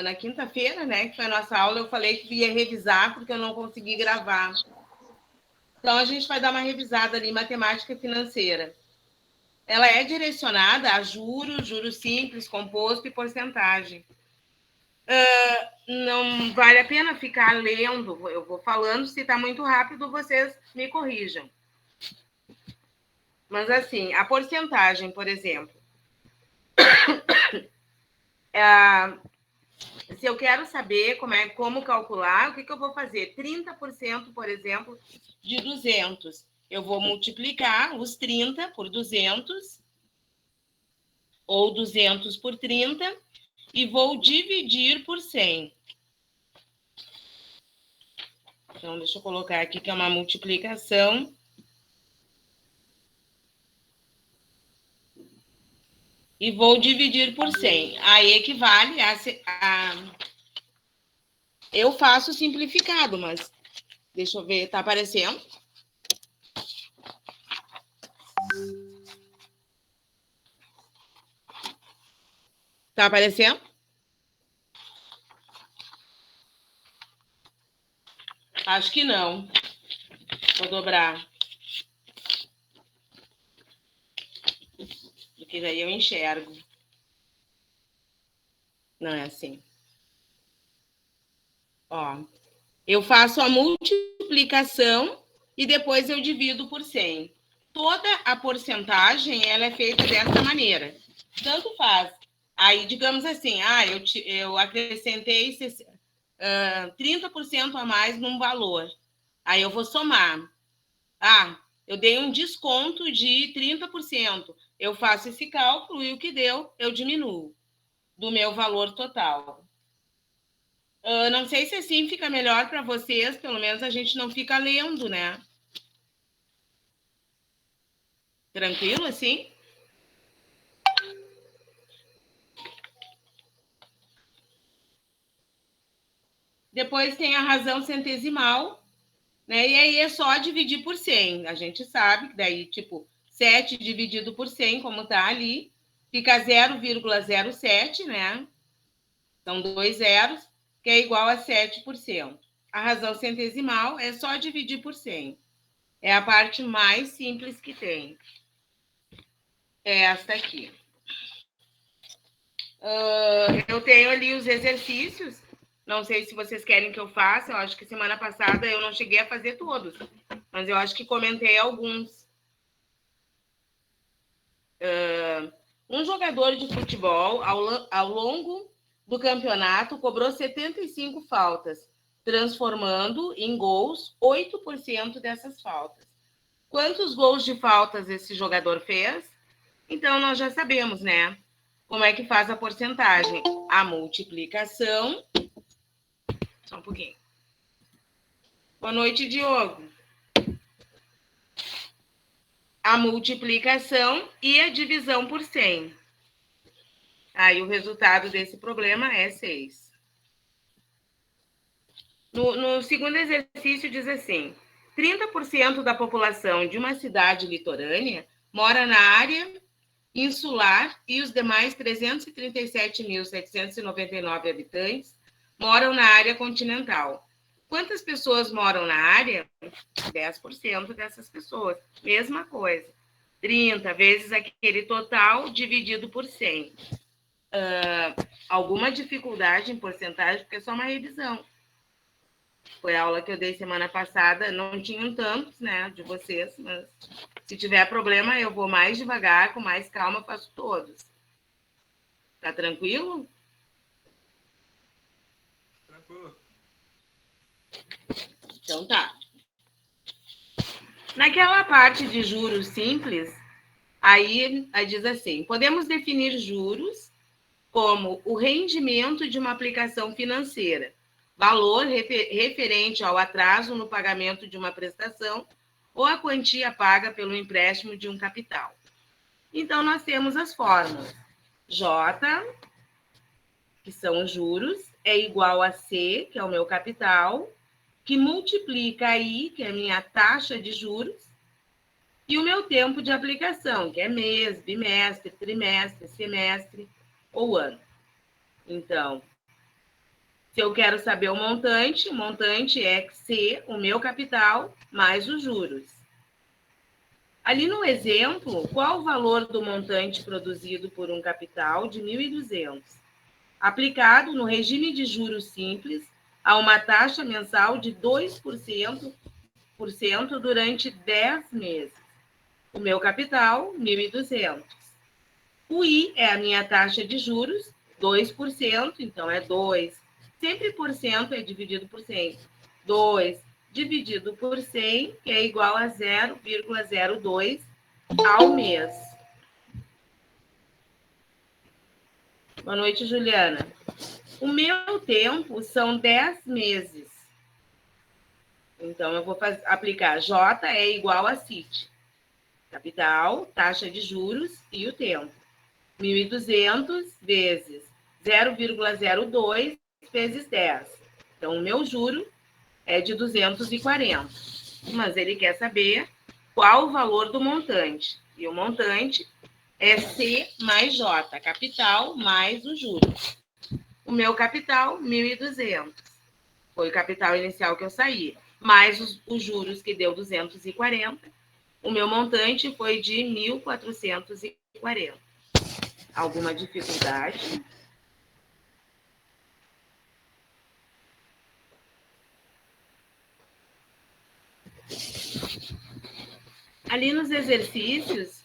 na quinta-feira, né, que foi a nossa aula, eu falei que ia revisar porque eu não consegui gravar. Então, a gente vai dar uma revisada ali em matemática financeira. Ela é direcionada a juros, juros simples, composto e porcentagem. Não vale a pena ficar lendo, eu vou falando, se está muito rápido, vocês me corrijam. Mas, assim, a porcentagem, por exemplo, se eu quero saber como calcular, o que eu vou fazer? 30%, por exemplo, de 200. Eu vou multiplicar os 30 por 200, ou 200 por 30, e vou dividir por 100. Então, deixa eu colocar aqui que é uma multiplicação. E vou dividir por 100. Aí equivale a... Eu faço simplificado, mas deixa eu ver, tá aparecendo? Tá aparecendo? Acho que não. Vou dobrar. Porque daí eu enxergo. Não é assim. Ó, eu faço a multiplicação e depois eu divido por 100. Toda a porcentagem ela é feita dessa maneira. Tanto faz. Aí, digamos assim, eu acrescentei 30% a mais num valor. Aí eu vou somar. Eu dei um desconto de 30%. Eu faço esse cálculo e o que deu, eu diminuo do meu valor total. Não sei se assim fica melhor para vocês, pelo menos a gente não fica lendo, né? Tranquilo assim? Depois tem a razão centesimal, né? E aí é só dividir por 100. A gente sabe que daí, tipo, 7 dividido por 100, como tá ali, fica 0,07, né? São 2 zeros, que é igual a 7%. A razão centesimal é só dividir por 100. É a parte mais simples que tem. É esta aqui. Eu tenho ali os exercícios. Não sei se vocês querem que eu faça. Eu acho que semana passada eu não cheguei a fazer todos. Mas eu acho que comentei alguns. Um jogador de futebol, ao longo do campeonato, cobrou 75 faltas, transformando em gols 8% dessas faltas. Quantos gols de faltas esse jogador fez? Então, nós já sabemos, né? Como é que faz a porcentagem? A multiplicação. Só um pouquinho. Boa noite, Diogo. A multiplicação e a divisão por 100. Aí o resultado desse problema é 6. No segundo exercício diz assim: 30% da população de uma cidade litorânea mora na área insular e os demais 337.799 habitantes moram na área continental. Quantas pessoas moram na área? 10% dessas pessoas. Mesma coisa. 30 vezes aquele total dividido por 100. Alguma dificuldade em porcentagem, porque é só uma revisão. Foi a aula que eu dei semana passada, não tinham tantos, né, de vocês, mas se tiver problema, eu vou mais devagar, com mais calma, faço todos. Tá tranquilo? Tranquilo. Então tá. Naquela parte de juros simples, aí diz assim: podemos definir juros como o rendimento de uma aplicação financeira, valor referente ao atraso no pagamento de uma prestação ou a quantia paga pelo empréstimo de um capital. Então, nós temos as fórmulas. J, que são os juros, é igual a C, que é o meu capital, que multiplica I, que é a minha taxa de juros, e o meu tempo de aplicação, que é mês, bimestre, trimestre, semestre ou ano. Então, Se eu quero saber o montante é C, o meu capital, mais os juros. Ali no exemplo, qual o valor do montante produzido por um capital de 1.200, aplicado no regime de juros simples a uma taxa mensal de 2% durante 10 meses? O meu capital, 1.200. O I é a minha taxa de juros, 2%, então é 2. Sempre por cento é dividido por 100. 2 dividido por 100, que é igual a 0,02 ao mês. Boa noite, Juliana. O meu tempo são 10 meses. Então, eu vou aplicar J é igual a CIT. Capital, taxa de juros e o tempo. 1.200 vezes 0,02 vezes 10. Então, o meu juro é de 240. Mas ele quer saber qual o valor do montante. E o montante é C mais J, capital mais o juro. O meu capital, 1.200. Foi o capital inicial que eu saí, mais os juros que deu 240. O meu montante foi de 1.440. Alguma dificuldade? Ali nos exercícios,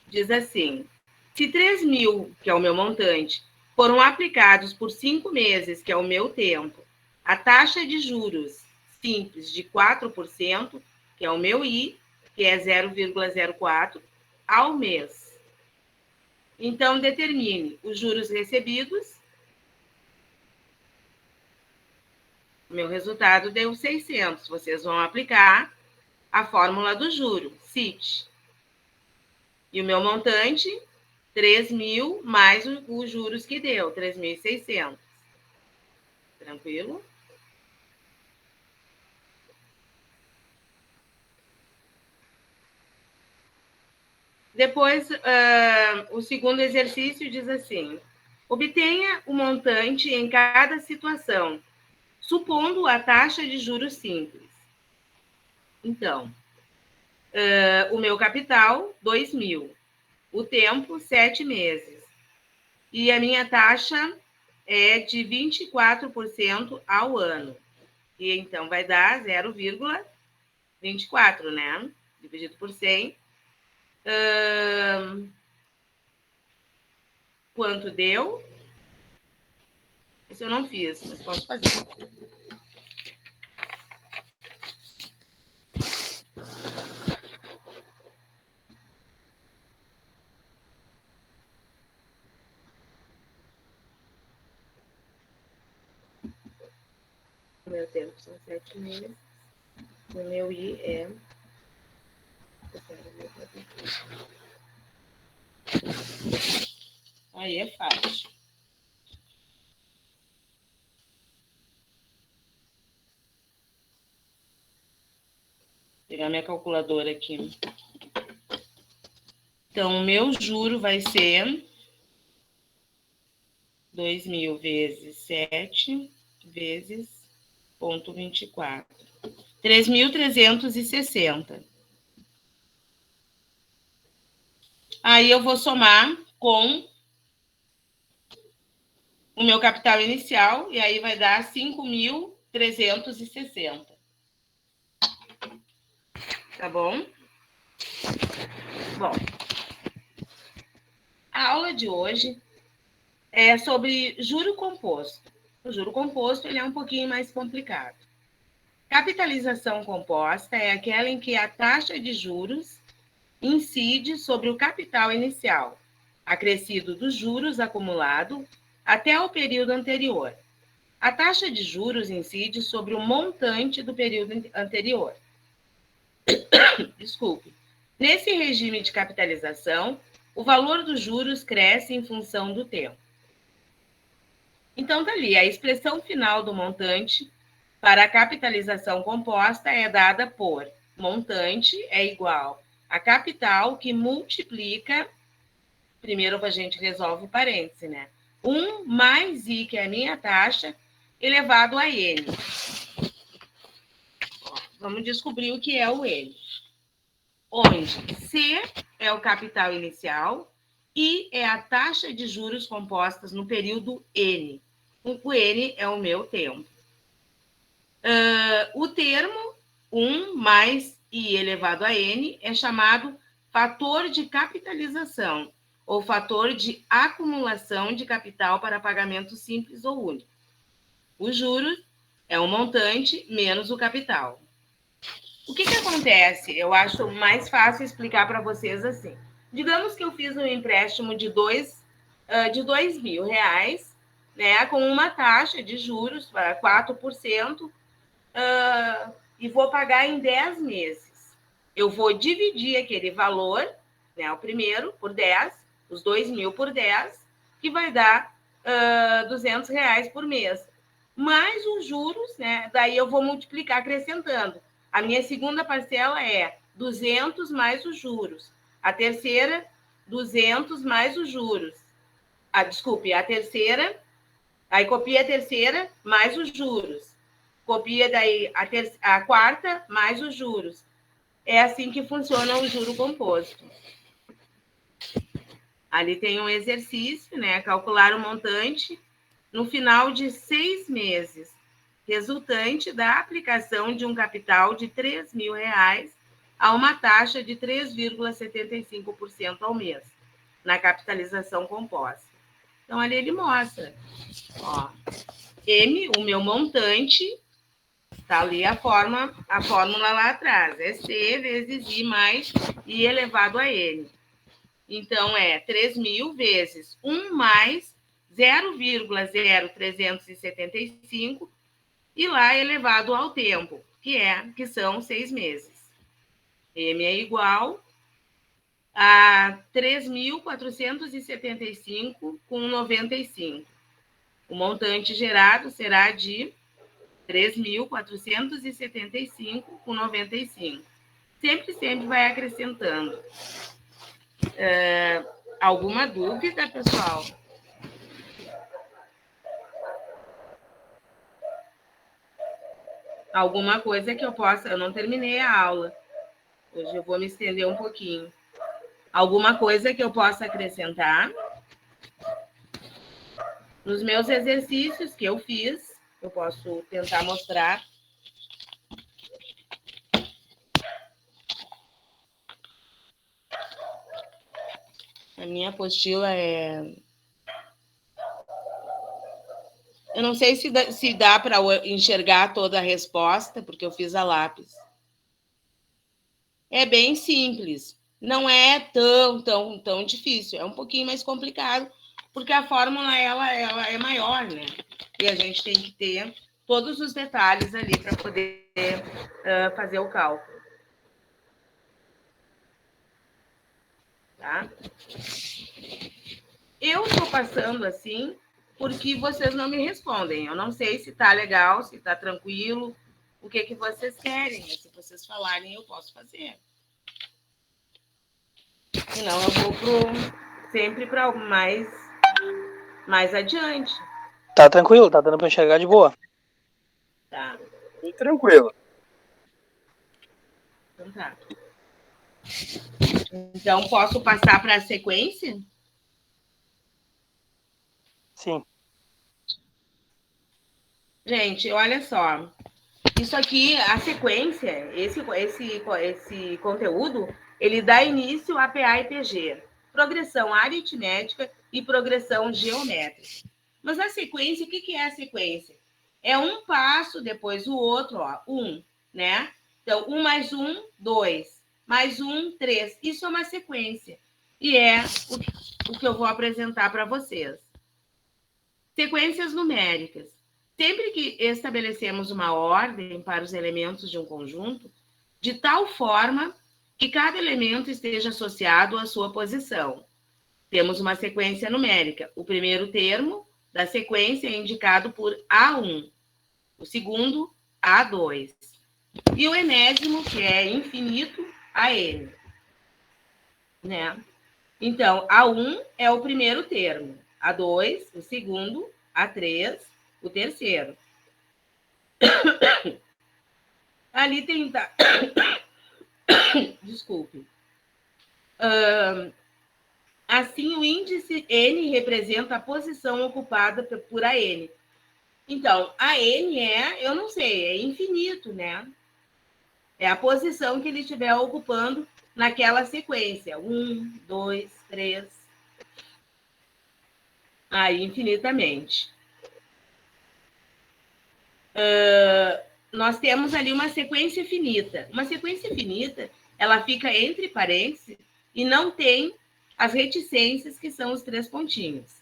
diz assim, se 3.000, que é o meu montante, foram aplicados por 5 meses, que é o meu tempo, a taxa de juros simples de 4%, que é o meu I, que é 0,04, ao mês. Então, determine os juros recebidos. O meu resultado deu 600. Vocês vão aplicar a fórmula do juro, CIT. E o meu montante, 3.000 mais os juros que deu, 3.600. Tranquilo? Depois, o segundo exercício diz assim, obtenha o montante em cada situação, supondo a taxa de juros simples. Então, o meu capital, 2.000. O tempo, 7 meses. E a minha taxa é de 24% ao ano. E então vai dar 0,24, né? Dividido por 100. Quanto deu? Isso eu não fiz, mas posso fazer. O meu tempo são 7 meses. O meu I é... Aí é fácil. Vou pegar minha calculadora aqui. Então, o meu juro vai ser 2.000 vezes 7 vezes 0,24. 3.360. Aí eu vou somar com o meu capital inicial, e aí vai dar 5.360. Tá bom? Bom, a aula de hoje é sobre juro composto. O juro composto ele é um pouquinho mais complicado. Capitalização composta é aquela em que a taxa de juros incide sobre o capital inicial, acrescido dos juros acumulado até o período anterior. A taxa de juros incide sobre o montante do período anterior. Desculpe. Nesse regime de capitalização, o valor dos juros cresce em função do tempo. Então, dali, a expressão final do montante para a capitalização composta é dada por montante é igual a capital que multiplica, primeiro a gente resolve o parêntese, né? 1 mais I, que é a minha taxa, elevado a N. Vamos descobrir o que é o N. Onde C é o capital inicial, I é a taxa de juros compostas no período N. O N é o meu tempo. O termo 1 mais I elevado a N é chamado fator de capitalização ou fator de acumulação de capital para pagamento simples ou único. O juros é o montante menos o capital. O que acontece? Eu acho mais fácil explicar para vocês assim. Digamos que eu fiz um empréstimo de R$2.000, né, com uma taxa de juros para 4%, e vou pagar em 10 meses. Eu vou dividir aquele valor, né, o primeiro, por 10, os 2.000 por 10, que vai dar R$200 por mês. Mais os juros, né, daí eu vou multiplicar acrescentando. A minha segunda parcela é 200 mais os juros. A terceira, 200 mais os juros. Desculpe, a terceira, aí copia a terceira mais os juros. Copia daí a quarta mais os juros. É assim que funciona o juro composto. Ali tem um exercício, né? Calcular o montante no final de 6 meses, resultante da aplicação de um capital de R$3.000 a uma taxa de 3,75% ao mês, na capitalização composta. Então, ali ele mostra. Ó, M, o meu montante, está ali a fórmula lá atrás. É C vezes I mais I elevado a N. Então, é 3.000 vezes 1 mais 0,0375 e lá elevado ao tempo, que são 6 meses. M é igual a 3.475,95. O montante gerado será de 3.475,95. Sempre vai acrescentando. Alguma dúvida, pessoal? Alguma coisa que eu possa... Eu não terminei a aula. Hoje eu vou me estender um pouquinho. Alguma coisa que eu possa acrescentar? Nos meus exercícios que eu fiz, eu posso tentar mostrar. A minha apostila é... Eu não sei se dá para enxergar toda a resposta, porque eu fiz a lápis. É bem simples. Não é tão difícil. É um pouquinho mais complicado, porque a fórmula ela é maior, né? E a gente tem que ter todos os detalhes ali para poder fazer o cálculo. Tá? Eu estou passando assim porque vocês não me respondem. Eu não sei se está legal, se está tranquilo, o que vocês querem. Se vocês falarem, eu posso fazer. Senão eu vou sempre para algo mais adiante. Tá tranquilo, tá dando para enxergar de boa. Tá. Bem tranquilo. Então tá. Então, posso passar para a sequência? Sim. Gente, olha só. Isso aqui, a sequência, esse conteúdo, ele dá início a PA e PG, progressão aritmética e progressão geométrica. Mas a sequência, o que é a sequência? É um passo, depois o outro, ó, 1, né? Então, 1 mais 1, 2, mais 1, 3. Isso é uma sequência. E é o que eu vou apresentar para vocês. Sequências numéricas. Sempre que estabelecemos uma ordem para os elementos de um conjunto, de tal forma que cada elemento esteja associado à sua posição. Temos uma sequência numérica. O primeiro termo da sequência é indicado por A1, o segundo, A2. E o enésimo, que é infinito, AN. Né? Então, A1 é o primeiro termo, A2, o segundo, A3, o terceiro. Ali tem... Desculpe. Assim, o índice N representa a posição ocupada por AN. Então, a N eu não sei, é infinito, né? É a posição que ele estiver ocupando naquela sequência. 1, 2, 3. Aí, infinitamente. Nós temos ali uma sequência finita. Uma sequência finita, ela fica entre parênteses e não tem as reticências, que são os 3 pontinhos.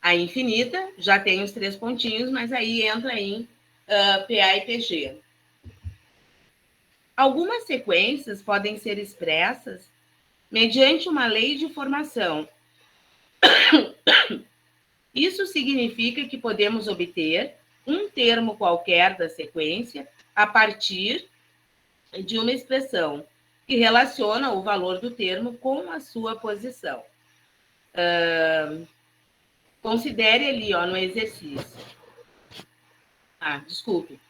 A infinita já tem os 3 pontinhos, mas aí entra em PA e PG. Algumas sequências podem ser expressas mediante uma lei de formação. Isso significa que podemos obter um termo qualquer da sequência a partir de uma expressão que relaciona o valor do termo com a sua posição. Considere ali, no exercício. Desculpe.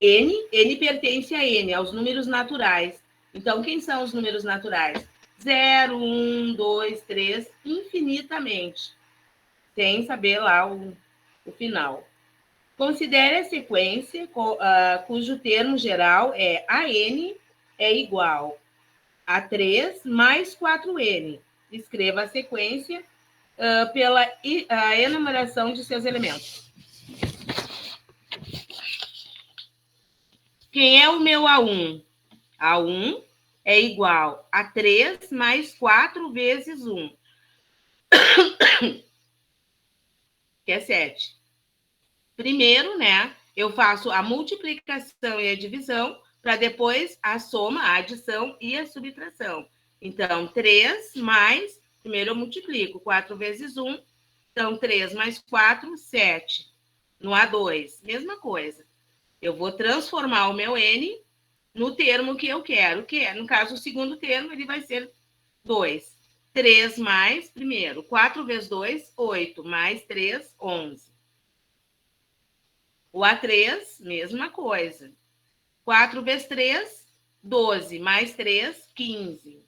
N pertence a N, aos números naturais. Então, quem são os números naturais? 0, 1, 2, 3, infinitamente. Sem saber lá o final. Considere a sequência cujo termo geral é AN é igual a 3 mais 4N. Escreva a sequência pela enumeração de seus elementos. Quem é o meu A1? A1 é igual a 3 mais 4 vezes 1, que é 7. Primeiro, né, eu faço a multiplicação e a divisão, para depois a soma, a adição e a subtração. Então, 3 mais, primeiro eu multiplico, 4 vezes 1, então 3 mais 4, 7. No A2, mesma coisa. Eu vou transformar o meu N no termo que eu quero, que é, no caso, o segundo termo, ele vai ser 2. 3 mais, primeiro, 4 vezes 2, 8, mais 3, 11. O A3, mesma coisa. 4 vezes 3, 12, mais 3, 15.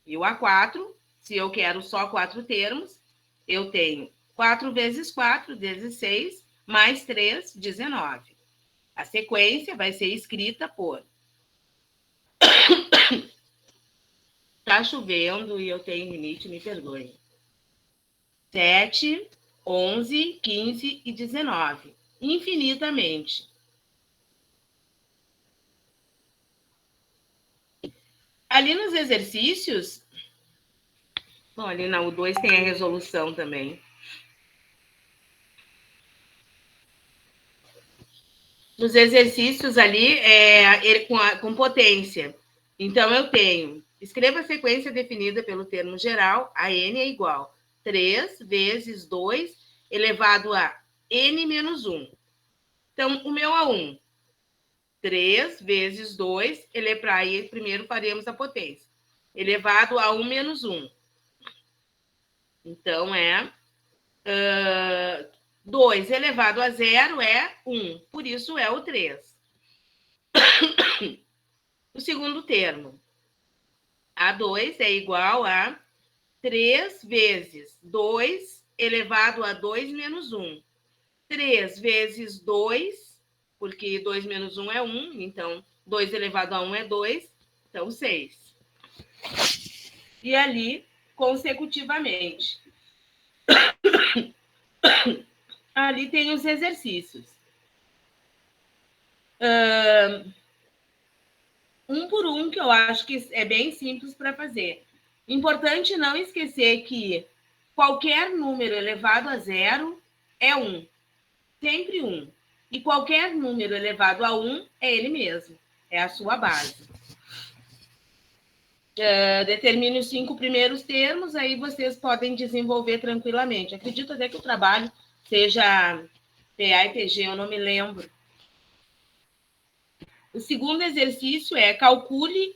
E o A4, se eu quero só 4 termos, eu tenho 4 vezes 4, 16, mais 3, 19. A sequência vai ser escrita por... Tá chovendo e eu tenho rinite, me perdoe. 7, 11, 15 e 19. Infinitamente. Ali nos exercícios... Bom, ali na U2 tem a resolução também. Nos exercícios ali, com potência. Então, eu tenho... Escreva a sequência definida pelo termo geral, a N é igual a 3 vezes 2 elevado a N menos 1. Então, o meu A1, 3 vezes 2, aí primeiro faremos a potência, elevado a 1 menos 1. Então, 2 elevado a 0 é 1, por isso é o 3. O segundo termo, A2 é igual a 3 vezes 2 elevado a 2 menos 1. 3 vezes 2, porque 2 menos 1 é 1, então 2 elevado a 1 é 2, então 6. E ali, consecutivamente. Ali tem os exercícios. Um por um, que eu acho que é bem simples para fazer. Importante não esquecer que qualquer número elevado a 0 é 1. Sempre 1. E qualquer número elevado a 1 é ele mesmo. É a sua base. Determine os 5 primeiros termos, aí vocês podem desenvolver tranquilamente. Acredito até que o trabalho seja PA e PG, eu não me lembro. O segundo exercício é calcule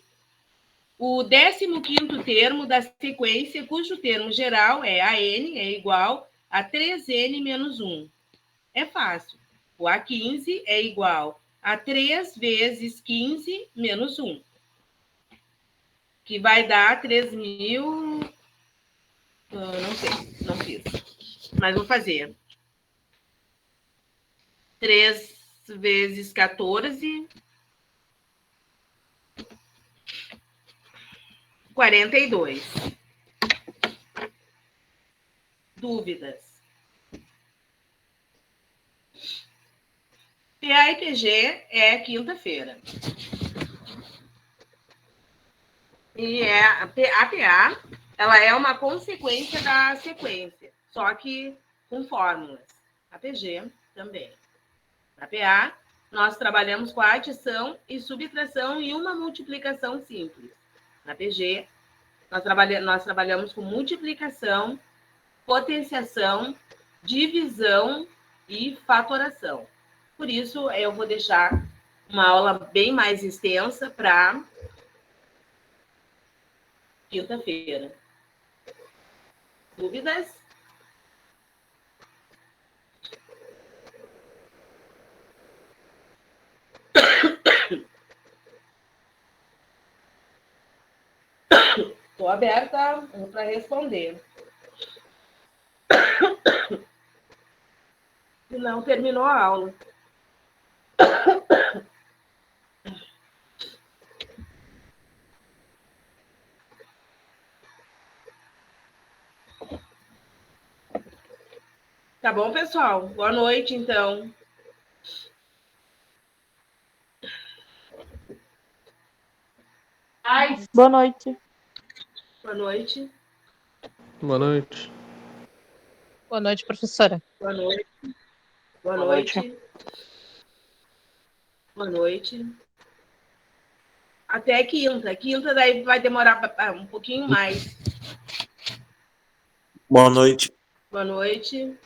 o 15º termo da sequência, cujo termo geral é AN, é igual a 3N menos 1. É fácil. O A15 é igual a 3 vezes 15 menos 1, que vai dar 3.000... não sei, não fiz. Mas vou fazer. 3 vezes 14... 42. Dúvidas? PA e PG é quinta-feira. E a PA, ela é uma consequência da sequência, só que com fórmulas. A PG também. Na PA, nós trabalhamos com a adição e subtração e uma multiplicação simples. Na PG, nós trabalhamos com multiplicação, potenciação, divisão e fatoração. Por isso, eu vou deixar uma aula bem mais extensa para quinta-feira. Dúvidas? Estou aberta para responder. Se não, terminou a aula. Tá bom, pessoal? Boa noite, então. Boa noite. Boa noite. Boa noite. Boa noite, professora. Boa noite. Boa Boa noite. noite. Boa noite. Até quinta. Quinta daí vai demorar um pouquinho mais. Boa noite. Boa noite.